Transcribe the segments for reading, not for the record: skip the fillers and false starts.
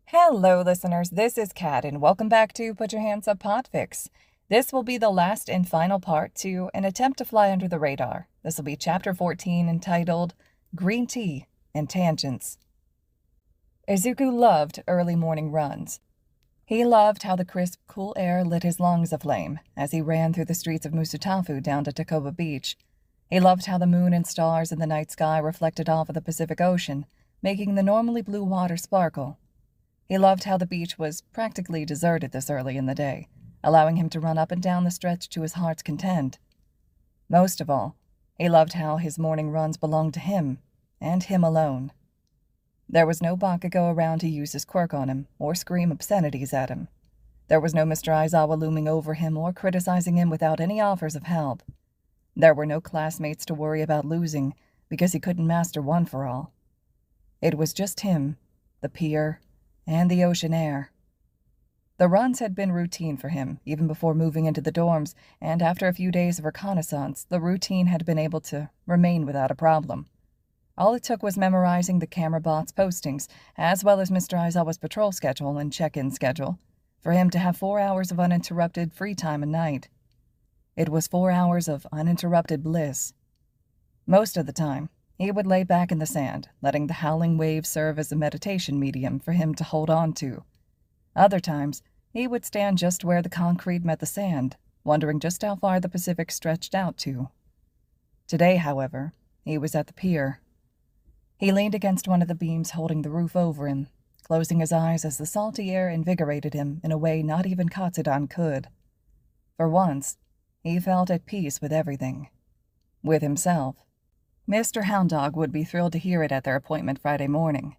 Hello, listeners. This is Kat, and welcome back to Put Your Hands Up Podfics. This will be the last and final part to an attempt to fly under the radar. This will be Chapter 14, entitled Green Tea and Tangents. Izuku loved early morning runs. He loved how the crisp, cool air lit his lungs aflame as he ran through the streets of Musutafu down to Takoba Beach. He loved how the moon and stars in the night sky reflected off of the Pacific Ocean, making the normally blue water sparkle. He loved how the beach was practically deserted this early in the day, allowing him to run up and down the stretch to his heart's content. Most of all, he loved how his morning runs belonged to him, and him alone. There was no Bakugo around to use his quirk on him or scream obscenities at him. There was no Mr. Aizawa looming over him or criticizing him without any offers of help. There were no classmates to worry about losing because he couldn't master one for all. It was just him, the pier, and the ocean air. The runs had been routine for him, even before moving into the dorms, and after a few days of reconnaissance, the routine had been able to remain without a problem. All it took was memorizing the camera bot's postings, as well as Mr. Aizawa's patrol schedule and check-in schedule, for him to have 4 hours of uninterrupted free time a night. It was 4 hours of uninterrupted bliss. Most of the time, he would lay back in the sand, letting the howling waves serve as a meditation medium for him to hold on to. Other times, he would stand just where the concrete met the sand, wondering just how far the Pacific stretched out to. Today, however, he was at the pier. He leaned against one of the beams holding the roof over him, closing his eyes as the salty air invigorated him in a way not even Katsudan could. For once, he felt at peace with everything. With himself. Mr. Hound Dog would be thrilled to hear it at their appointment Friday morning.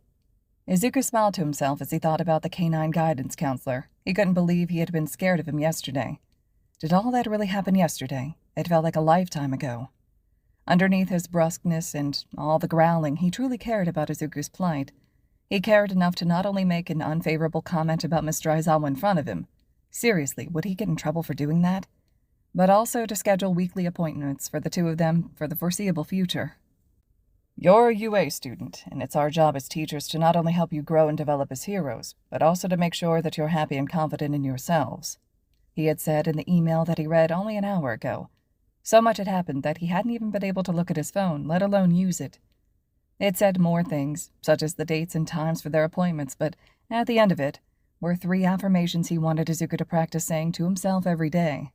Izuku smiled to himself as he thought about the canine guidance counselor. He couldn't believe he had been scared of him yesterday. Did all that really happen yesterday? It felt like a lifetime ago. Underneath his brusqueness and all the growling, he truly cared about Izuku's plight. He cared enough to not only make an unfavorable comment about Mr. Aizawa in front of him. Seriously, would he get in trouble for doing that? But also to schedule weekly appointments for the two of them for the foreseeable future. You're a UA student, and it's our job as teachers to not only help you grow and develop as heroes, but also to make sure that you're happy and confident in yourselves, he had said in the email that he read only an hour ago. So much had happened that he hadn't even been able to look at his phone, let alone use it. It said more things, such as the dates and times for their appointments, but at the end of it were 3 affirmations he wanted Izuku to practice saying to himself every day.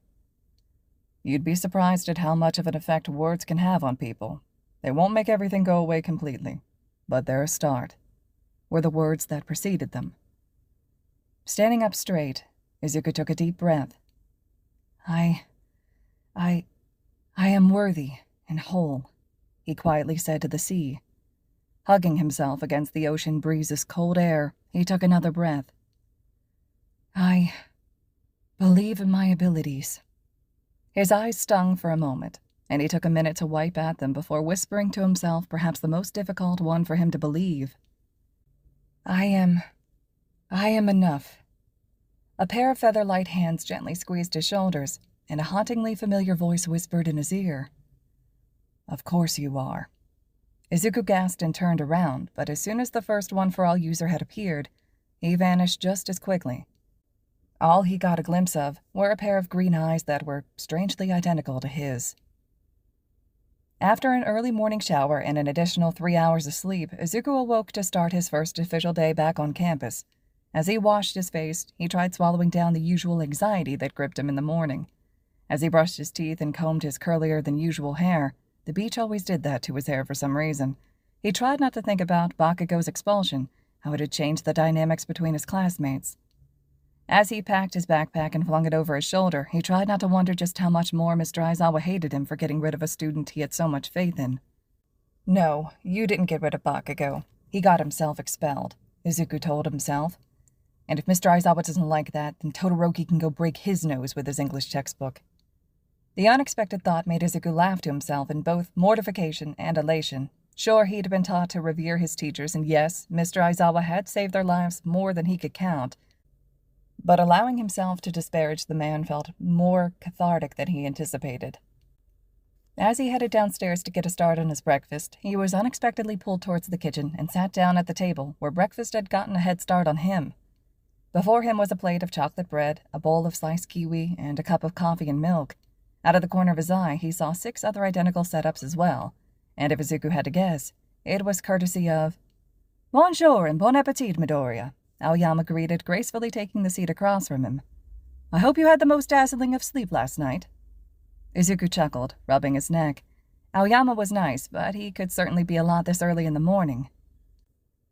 You'd be surprised at how much of an effect words can have on people. They won't make everything go away completely, but they're a start, were the words that preceded them. Standing up straight, Izuku took a deep breath. I am worthy and whole, he quietly said to the sea. Hugging himself against the ocean breeze's cold air, he took another breath. I believe in my abilities. His eyes stung for a moment, and he took a minute to wipe at them before whispering to himself perhaps the most difficult one for him to believe. I am enough. A pair of feather-light hands gently squeezed his shoulders, and a hauntingly familiar voice whispered in his ear. Of course you are. Izuku gasped and turned around, but as soon as the first One for All user had appeared, he vanished just as quickly. All he got a glimpse of were a pair of green eyes that were strangely identical to his. After an early morning shower and an additional 3 hours of sleep, Izuku awoke to start his first official day back on campus. As he washed his face, he tried swallowing down the usual anxiety that gripped him in the morning. As he brushed his teeth and combed his curlier-than-usual hair, the beach always did that to his hair for some reason, he tried not to think about Bakugo's expulsion, how it had changed the dynamics between his classmates. As he packed his backpack and flung it over his shoulder, he tried not to wonder just how much more Mr. Aizawa hated him for getting rid of a student he had so much faith in. No, you didn't get rid of Bakugo. He got himself expelled, Izuku told himself. And if Mr. Aizawa doesn't like that, then Todoroki can go break his nose with his English textbook. The unexpected thought made Izuku laugh to himself in both mortification and elation. Sure, he'd been taught to revere his teachers, and yes, Mr. Aizawa had saved their lives more than he could count. But allowing himself to disparage the man felt more cathartic than he anticipated. As he headed downstairs to get a start on his breakfast, he was unexpectedly pulled towards the kitchen and sat down at the table where breakfast had gotten a head start on him. Before him was a plate of chocolate bread, a bowl of sliced kiwi, and a cup of coffee and milk. Out of the corner of his eye, he saw 6 other identical setups as well, and if Izuku had to guess, it was courtesy of "Bonjour and bon appetit, Midoriya," Aoyama greeted, gracefully taking the seat across from him. "I hope you had the most dazzling of sleep last night." Izuku chuckled, rubbing his neck. Aoyama was nice, but he could certainly be a lot this early in the morning.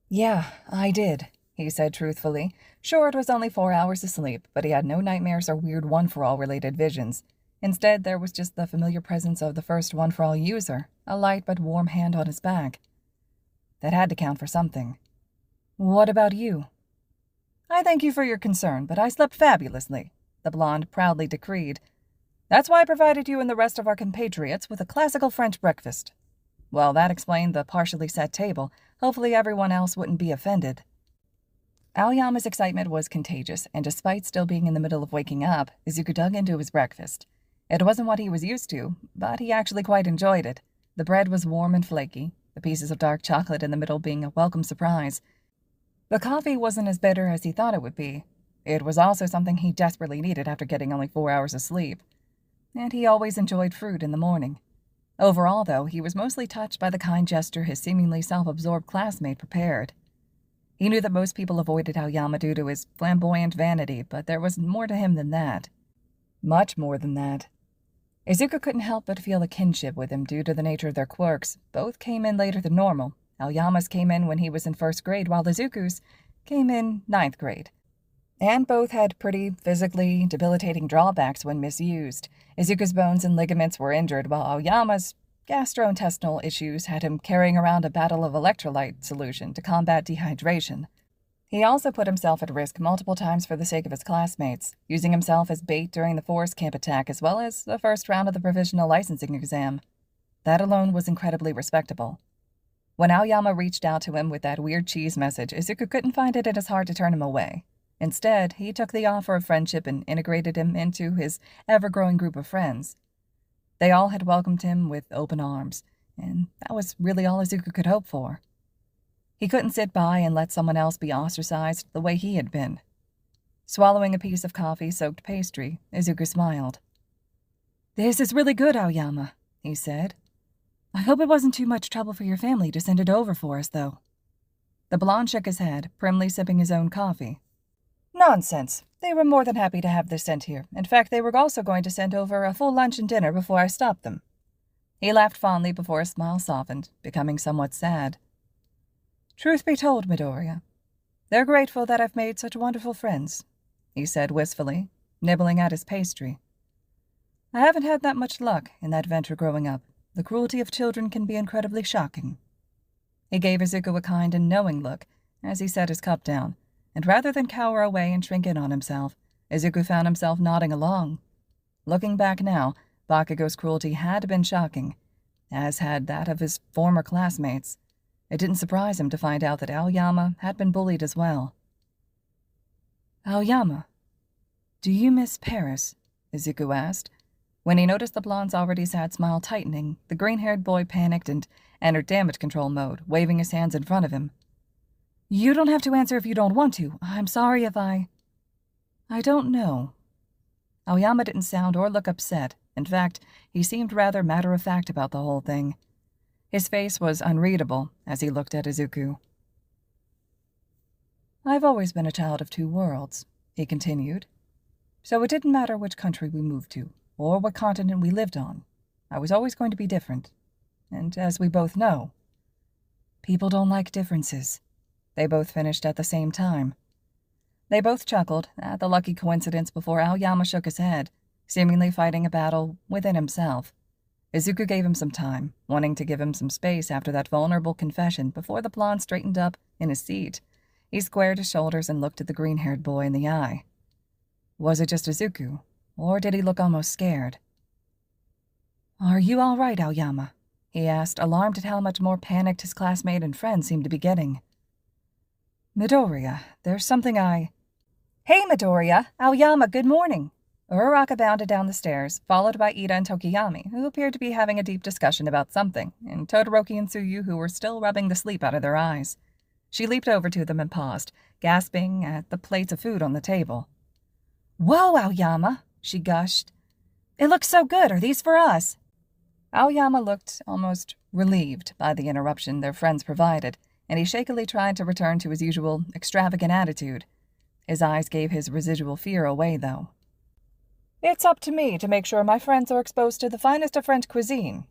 "Yeah, I did," he said truthfully. Sure, it was only 4 hours of sleep, but he had no nightmares or weird One-for-All related visions. Instead, there was just the familiar presence of the first One-for-All user, a light but warm hand on his back. That had to count for something. "What about you?" "I thank you for your concern, but I slept fabulously," the blonde proudly decreed. "That's why I provided you and the rest of our compatriots with a classical French breakfast." Well, that explained the partially set table. Hopefully everyone else wouldn't be offended. Aoyama's excitement was contagious, and despite still being in the middle of waking up, Izuku dug into his breakfast. It wasn't what he was used to, but he actually quite enjoyed it. The bread was warm and flaky, the pieces of dark chocolate in the middle being a welcome surprise. The coffee wasn't as bitter as he thought it would be. It was also something he desperately needed after getting only 4 hours of sleep. And he always enjoyed fruit in the morning. Overall, though, he was mostly touched by the kind gesture his seemingly self-absorbed classmate prepared. He knew that most people avoided Aoyama due to his flamboyant vanity, but there was more to him than that. Much more than that. Izuku couldn't help but feel a kinship with him due to the nature of their quirks. Both came in later than normal. Aoyama's came in when he was in 1st grade, while Izuku's came in 9th grade. And both had pretty physically debilitating drawbacks when misused. Izuku's bones and ligaments were injured, while Aoyama's gastrointestinal issues had him carrying around a bottle of electrolyte solution to combat dehydration. He also put himself at risk multiple times for the sake of his classmates, using himself as bait during the forest camp attack as well as the first round of the provisional licensing exam. That alone was incredibly respectable. When Aoyama reached out to him with that weird cheese message, Izuku couldn't find it in his heart to turn him away. Instead, he took the offer of friendship and integrated him into his ever-growing group of friends. They all had welcomed him with open arms, and that was really all Izuku could hope for. He couldn't sit by and let someone else be ostracized the way he had been. Swallowing a piece of coffee-soaked pastry, Izuku smiled. "This is really good, Aoyama," he said. "I hope it wasn't too much trouble for your family to send it over for us, though." The blonde shook his head, primly sipping his own coffee. "Nonsense. They were more than happy to have this sent here. In fact, they were also going to send over a full lunch and dinner before I stopped them." He laughed fondly before his smile softened, becoming somewhat sad. "Truth be told, Midoriya, they're grateful that I've made such wonderful friends," he said wistfully, nibbling at his pastry. "I haven't had that much luck in that venture growing up. The cruelty of children can be incredibly shocking." He gave Izuku a kind and knowing look as he set his cup down, and rather than cower away and shrink in on himself, Izuku found himself nodding along. Looking back now, Bakugo's cruelty had been shocking, as had that of his former classmates. It didn't surprise him to find out that Aoyama had been bullied as well. "Aoyama, do you miss Paris?" Izuku asked. When he noticed the blonde's already sad smile tightening, the green-haired boy panicked and entered damage control mode, waving his hands in front of him. "You don't have to answer if you don't want to. I'm sorry if I don't know." Aoyama didn't sound or look upset. In fact, he seemed rather matter-of-fact about the whole thing. His face was unreadable as he looked at Izuku. "I've always been a child of 2 worlds," he continued. "So it didn't matter which country we moved to, or what continent we lived on. I was always going to be different. And as we both know, people don't like differences." They both finished at the same time. They both chuckled at the lucky coincidence before Aoyama shook his head, seemingly fighting a battle within himself. Izuku gave him some time, wanting to give him some space after that vulnerable confession before the blonde straightened up in his seat. He squared his shoulders and looked at the green-haired boy in the eye. Was it just Izuku, or did he look almost scared? "Are you all right, Aoyama?" he asked, alarmed at how much more panicked his classmate and friend seemed to be getting. "Midoriya, there's something I—" "Hey, Midoriya! Aoyama, good morning!" Uraraka bounded down the stairs, followed by Ida and Tokiyami, who appeared to be having a deep discussion about something, and Todoroki and Tsuyu, who were still rubbing the sleep out of their eyes. She leaped over to them and paused, gasping at the plates of food on the table. "Whoa, Aoyama," she gushed. "It looks so good. Are these for us?" Aoyama looked almost relieved by the interruption their friends provided, and he shakily tried to return to his usual extravagant attitude. His eyes gave his residual fear away, though. "It's up to me to make sure my friends are exposed to the finest of French cuisine."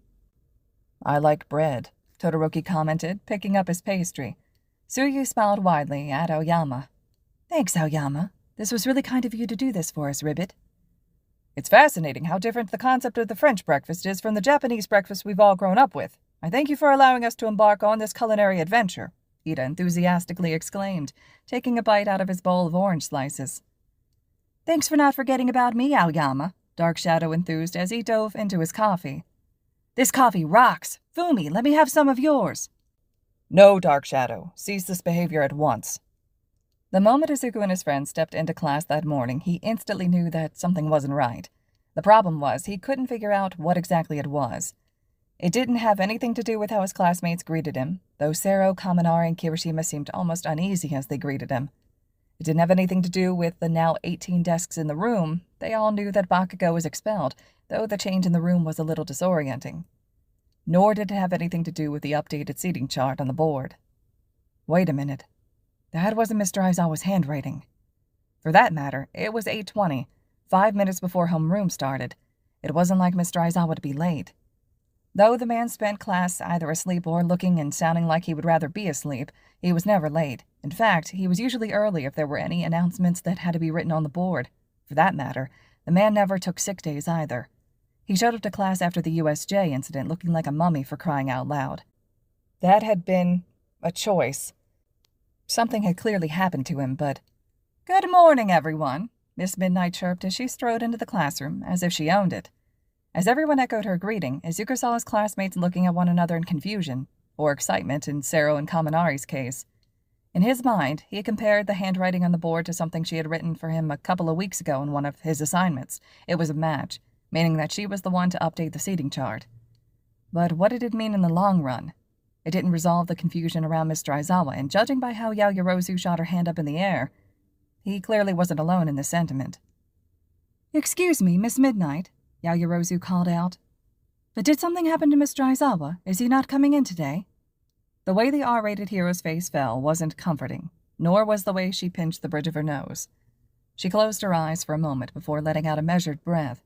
"I like bread," Todoroki commented, picking up his pastry. Tsuyu smiled widely at Aoyama. "Thanks, Aoyama. This was really kind of you to do this for us, Ribbit." "It's fascinating how different the concept of the French breakfast is from the Japanese breakfast we've all grown up with. I thank you for allowing us to embark on this culinary adventure," Ida enthusiastically exclaimed, taking a bite out of his bowl of orange slices. "Thanks for not forgetting about me, Aoyama," Dark Shadow enthused as he dove into his coffee. "This coffee rocks! Fumi, let me have some of yours." "No, Dark Shadow. Cease this behavior at once." The moment Izuku and his friends stepped into class that morning, he instantly knew that something wasn't right. The problem was he couldn't figure out what exactly it was. It didn't have anything to do with how his classmates greeted him, though Sero, Kaminari, and Kirishima seemed almost uneasy as they greeted him. It didn't have anything to do with the now 18 desks in the room. They all knew that Bakugo was expelled, though the change in the room was a little disorienting. Nor did it have anything to do with the updated seating chart on the board. Wait a minute. That wasn't Mr. Aizawa's handwriting. For that matter, it was 8:20, 5 minutes before homeroom started. It wasn't like Mr. Aizawa to be late. Though the man spent class either asleep or looking and sounding like he would rather be asleep, he was never late. In fact, he was usually early if there were any announcements that had to be written on the board. For that matter, the man never took sick days either. He showed up to class after the USJ incident looking like a mummy, for crying out loud. That had been a choice. Something had clearly happened to him, but... "Good morning, everyone," Miss Midnight chirped as she strode into the classroom, as if she owned it. As everyone echoed her greeting, Izuku saw his classmates looking at one another in confusion, or excitement in Sero and Kaminari's case. In his mind, he compared the handwriting on the board to something she had written for him a couple of weeks ago in one of his assignments. It was a match, meaning that she was the one to update the seating chart. But what did it mean in the long run? It didn't resolve the confusion around Mr. Aizawa, and judging by how Yaoyorozu shot her hand up in the air, he clearly wasn't alone in this sentiment. "Excuse me, Miss Midnight," Yaoyorozu called out. "But did something happen to Mr. Aizawa? Is he not coming in today?" The way the R-rated hero's face fell wasn't comforting, nor was the way she pinched the bridge of her nose. She closed her eyes for a moment before letting out a measured breath.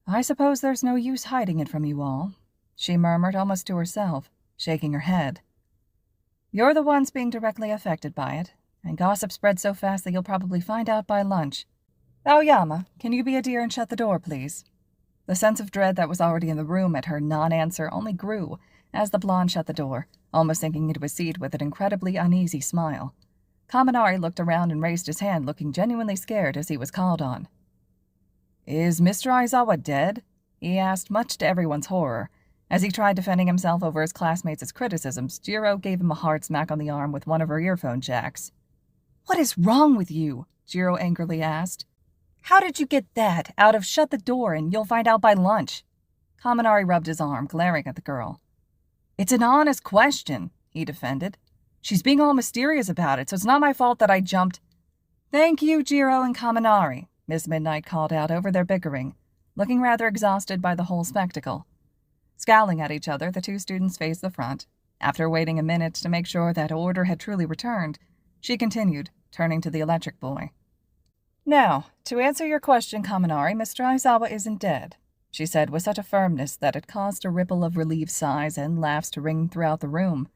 "I suppose there's no use hiding it from you all," she murmured almost to herself, shaking her head. "You're the ones being directly affected by it, and gossip spreads so fast that you'll probably find out by lunch. Aoyama, can you be a dear and shut the door, please?" The sense of dread that was already in the room at her non-answer only grew as the blonde shut the door, almost sinking into his seat with an incredibly uneasy smile. Kaminari looked around and raised his hand, looking genuinely scared as he was called on. "Is Mr. Aizawa dead?" he asked, much to everyone's horror. As he tried defending himself over his classmates' criticisms, Jiro gave him a hard smack on the arm with one of her earphone jacks. "What is wrong with you?" Jiro angrily asked. "How did you get that out of shut the door and you'll find out by lunch?" Kaminari rubbed his arm, glaring at the girl. "It's an honest question," he defended. "She's being all mysterious about it, so it's not my fault that I jumped." "Thank you, Jiro and Kaminari," Miss Midnight called out over their bickering, looking rather exhausted by the whole spectacle. Scowling at each other, the two students faced the front. After waiting a minute to make sure that order had truly returned, she continued, turning to the electric boy. "Now, to answer your question, Kaminari, Mr. Aizawa isn't dead," she said with such a firmness that it caused a ripple of relieved sighs and laughs to ring throughout the room.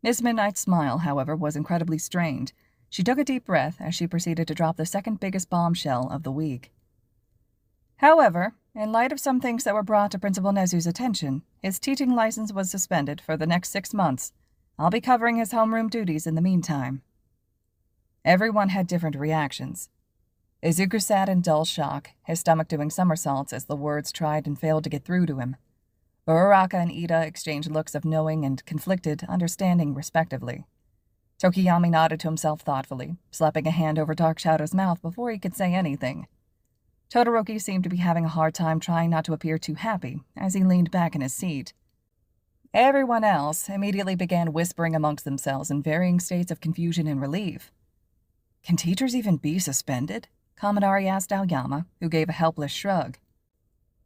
Miss Midnight's smile, however, was incredibly strained. She took a deep breath as she proceeded to drop the second biggest bombshell of the week. "However, in light of some things that were brought to Principal Nezu's attention, his teaching license was suspended for the next 6 months. I'll be covering his homeroom duties in the meantime." Everyone had different reactions. Izuku sat in dull shock, his stomach doing somersaults as the words tried and failed to get through to him. Uraraka and Ida exchanged looks of knowing and conflicted understanding, respectively. Tokiyami nodded to himself thoughtfully, slapping a hand over Dark Shadow's mouth before he could say anything. Todoroki seemed to be having a hard time trying not to appear too happy as he leaned back in his seat. Everyone else immediately began whispering amongst themselves in varying states of confusion and relief. Can teachers even be suspended? Kaminari asked Aoyama, who gave a helpless shrug.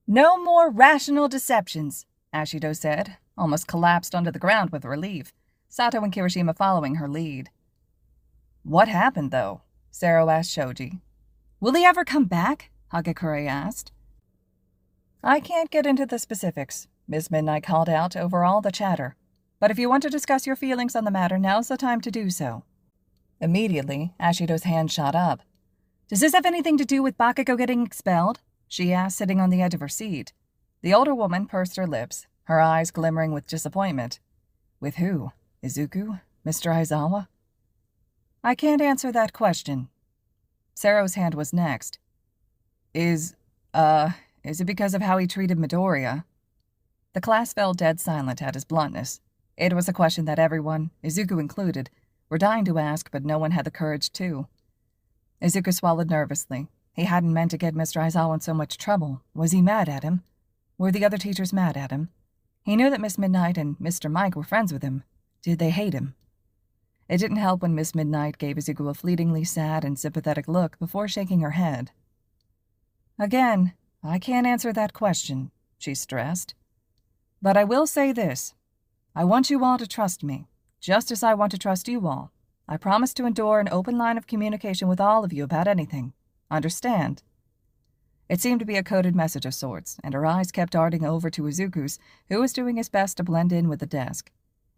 No more rational deceptions, Ashido said, almost collapsed onto the ground with relief, Sato and Kirishima following her lead. What happened, though? Sero asked Shoji. Will he ever come back? Hagakure asked. I can't get into the specifics, Miss Midnight called out over all the chatter. But if you want to discuss your feelings on the matter, now's the time to do so. Immediately, Ashido's hand shot up. Does this have anything to do with Bakugo getting expelled? She asked, sitting on the edge of her seat. The older woman pursed her lips, her eyes glimmering with disappointment. With who? Izuku? Mr. Aizawa? I can't answer that question. Sero's hand was next. Is it because of how he treated Midoriya? The class fell dead silent at his bluntness. It was a question that everyone, Izuku included, were dying to ask, but no one had the courage to. Izuku swallowed nervously. He hadn't meant to get Mr. Aizawa in so much trouble. Was he mad at him? Were the other teachers mad at him? He knew that Miss Midnight and Mr. Mike were friends with him. Did they hate him? It didn't help when Miss Midnight gave Izuku a fleetingly sad and sympathetic look before shaking her head. Again, I can't answer that question, she stressed. But I will say this. I want you all to trust me, just as I want to trust you all. I promise to endure an open line of communication with all of you about anything. Understand? It seemed to be a coded message of sorts, and her eyes kept darting over to Izuku's, who was doing his best to blend in with the desk.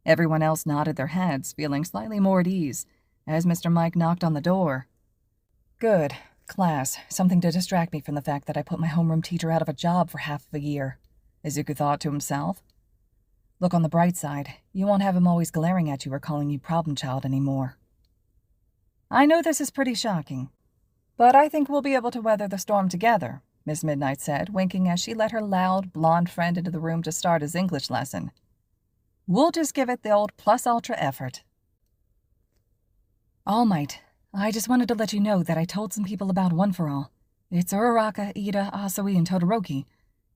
Everyone else nodded their heads, feeling slightly more at ease, as Mr. Mike knocked on the door. Good. Class, something to distract me from the fact that I put my homeroom teacher out of a job for half of a year, Izuku thought to himself. Look on the bright side. You won't have him always glaring at you or calling you problem child anymore. I know this is pretty shocking, but I think we'll be able to weather the storm together, Miss Midnight said, winking as she led her loud, blonde friend into the room to start his English lesson. We'll just give it the old plus ultra effort. All Might, I just wanted to let you know that I told some people about One for All. It's Uraraka, Ida, Asui, and Todoroki,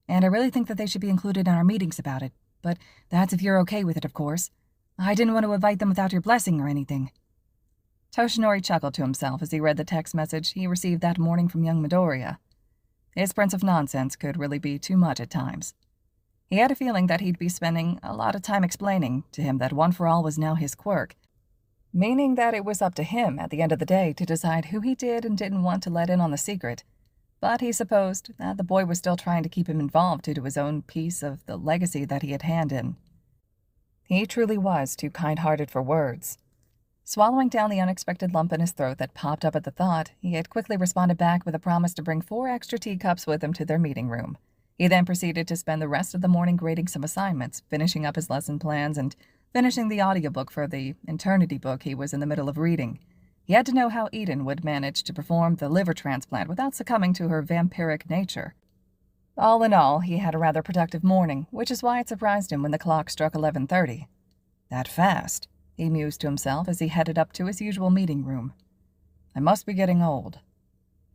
and I really think that they should be included in our meetings about it, but that's if you're okay with it, of course. I didn't want to invite them without your blessing or anything. Toshinori chuckled to himself as he read the text message he received that morning from young Midoriya. His prince of nonsense could really be too much at times. He had a feeling that he'd be spending a lot of time explaining to him that One for All was now his quirk, meaning that it was up to him at the end of the day to decide who he did and didn't want to let in on the secret. But he supposed that the boy was still trying to keep him involved due to his own piece of the legacy that he had handed in. He truly was too kind-hearted for words. Swallowing down the unexpected lump in his throat that popped up at the thought, he had quickly responded back with a promise to bring 4 extra teacups with him to their meeting room. He then proceeded to spend the rest of the morning grading some assignments, finishing up his lesson plans, and finishing the audiobook for the Eternity book he was in the middle of reading. He had to know how Eden would manage to perform the liver transplant without succumbing to her vampiric nature. All in all, he had a rather productive morning, which is why it surprised him when the clock struck 11:30. That fast, he mused to himself as he headed up to his usual meeting room. I must be getting old.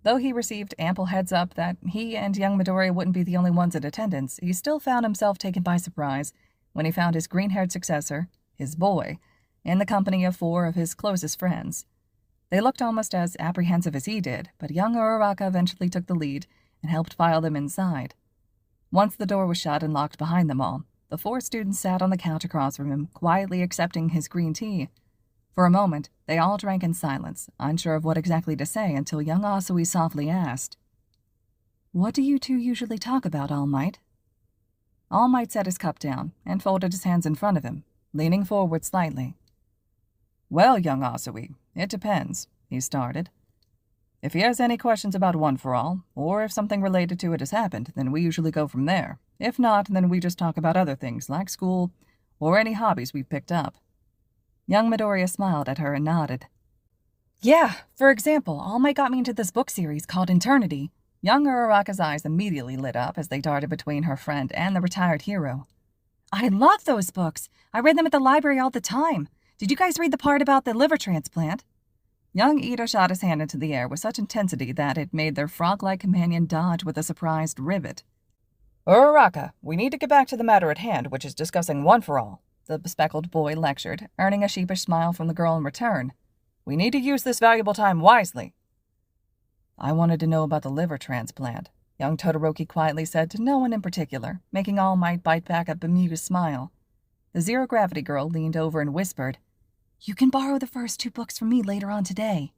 Though he received ample heads-up that he and young Midoriya wouldn't be the only ones in attendance, he still found himself taken by surprise when he found his green-haired successor, his boy, in the company of 4 of his closest friends. They looked almost as apprehensive as he did, but young Uraraka eventually took the lead and helped file them inside. Once the door was shut and locked behind them all, the 4 students sat on the couch across from him, quietly accepting his green tea. For a moment, they all drank in silence, unsure of what exactly to say until young Asui softly asked, What do you two usually talk about, All Might? All Might set his cup down and folded his hands in front of him, leaning forward slightly. Well, young Asui, it depends, he started. If he has any questions about One for All, or if something related to it has happened, then we usually go from there. If not, then we just talk about other things, like school, or any hobbies we've picked up. Young Midoriya smiled at her and nodded. Yeah, for example, All Might got me into this book series called Eternity. Young Uraraka's eyes immediately lit up as they darted between her friend and the retired hero. I love those books. I read them at the library all the time. Did you guys read the part about the liver transplant? Young Ito shot his hand into the air with such intensity that it made their frog-like companion dodge with a surprised rivet. Uraraka, we need to get back to the matter at hand, which is discussing One for All, the bespectacled boy lectured, earning a sheepish smile from the girl in return. We need to use this valuable time wisely. I wanted to know about the liver transplant, young Todoroki quietly said to no one in particular, making All Might bite back a bemused smile. The zero-gravity girl leaned over and whispered, You can borrow the first 2 books from me later on today.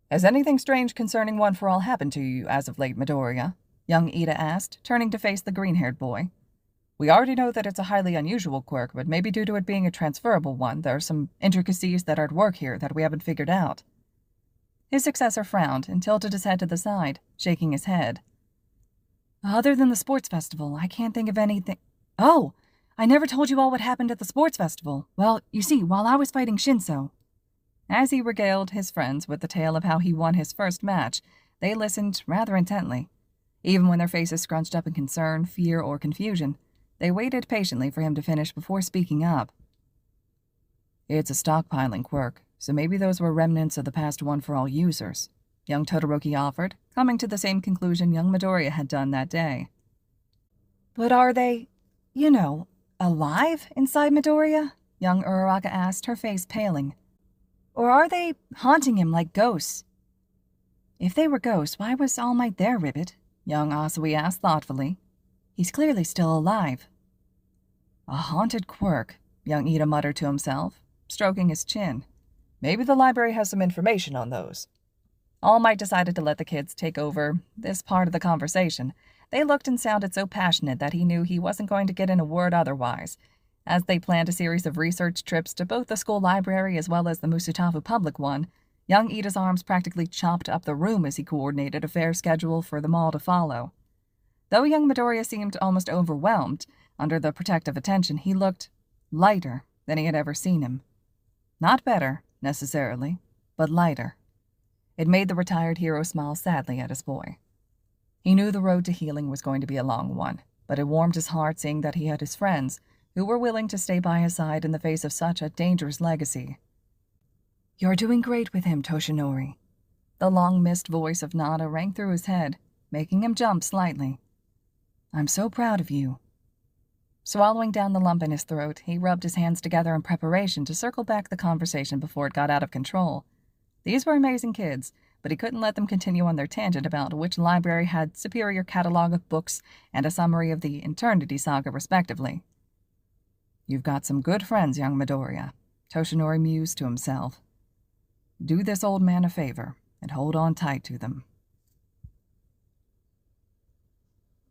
Has anything strange concerning One for All happened to you as of late, Midoriya? Young Ida asked, turning to face the green-haired boy. We already know that it's a highly unusual quirk, but maybe due to it being a transferable one, there are some intricacies that are at work here that we haven't figured out. His successor frowned and tilted his head to the side, shaking his head. Other than the sports festival, I can't think of anything. Oh! I never told you all what happened at the sports festival. Well, you see, while I was fighting Shinso. As he regaled his friends with the tale of how he won his first match, they listened rather intently. Even when their faces scrunched up in concern, fear, or confusion, they waited patiently for him to finish before speaking up. It's a stockpiling quirk, so maybe those were remnants of the past One for All users, young Todoroki offered, coming to the same conclusion young Midoriya had done that day. But are they, alive inside Midoriya? Young Uraraka asked, her face paling. Or are they haunting him like ghosts? If they were ghosts, why was All Might there, Ribbit? Young Asui asked thoughtfully. He's clearly still alive. A haunted quirk, young Ida muttered to himself, stroking his chin. Maybe the library has some information on those. All Might decided to let the kids take over this part of the conversation. They looked and sounded so passionate that he knew he wasn't going to get in a word otherwise, as they planned a series of research trips to both the school library as well as the Musutafu public one. Young Ida's arms practically chopped up the room as he coordinated a fair schedule for them all to follow. Though young Midoriya seemed almost overwhelmed under the protective attention, he looked lighter than he had ever seen him. Not better, necessarily, but lighter. It made the retired hero smile sadly at his boy. He knew the road to healing was going to be a long one, but it warmed his heart seeing that he had his friends who were willing to stay by his side in the face of such a dangerous legacy. You're doing great with him, Toshinori. The long-missed voice of Nada rang through his head, making him jump slightly. I'm so proud of you. Swallowing down the lump in his throat, he rubbed his hands together in preparation to circle back the conversation before it got out of control. These were amazing kids, but he couldn't let them continue on their tangent about which library had superior catalog of books and a summary of the Eternity Saga, respectively. You've got some good friends, young Midoriya, Toshinori mused to himself. Do this old man a favor and hold on tight to them.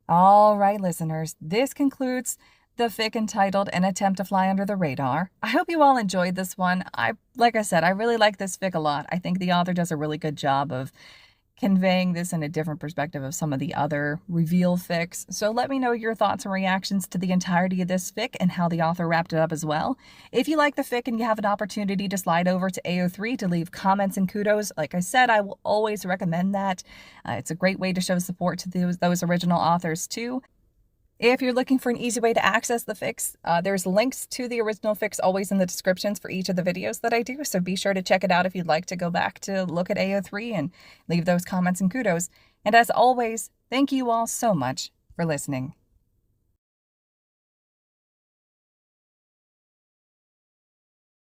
All right, listeners, this concludes the fic entitled An Attempt to Fly Under the Radar. I hope you all enjoyed this one. Like I said, I really like this fic a lot. I think the author does a really good job of conveying this in a different perspective of some of the other reveal fics. So let me know your thoughts and reactions to the entirety of this fic and how the author wrapped it up as well. If you like the fic and you have an opportunity to slide over to AO3 to leave comments and kudos, like I said, I will always recommend that. It's a great way to show support to those original authors too. If you're looking for an easy way to access the fics, there's links to the original fics always in the descriptions for each of the videos that I do, so be sure to check it out if you'd like to go back to look at AO3 and leave those comments and kudos. And as always, thank you all so much for listening.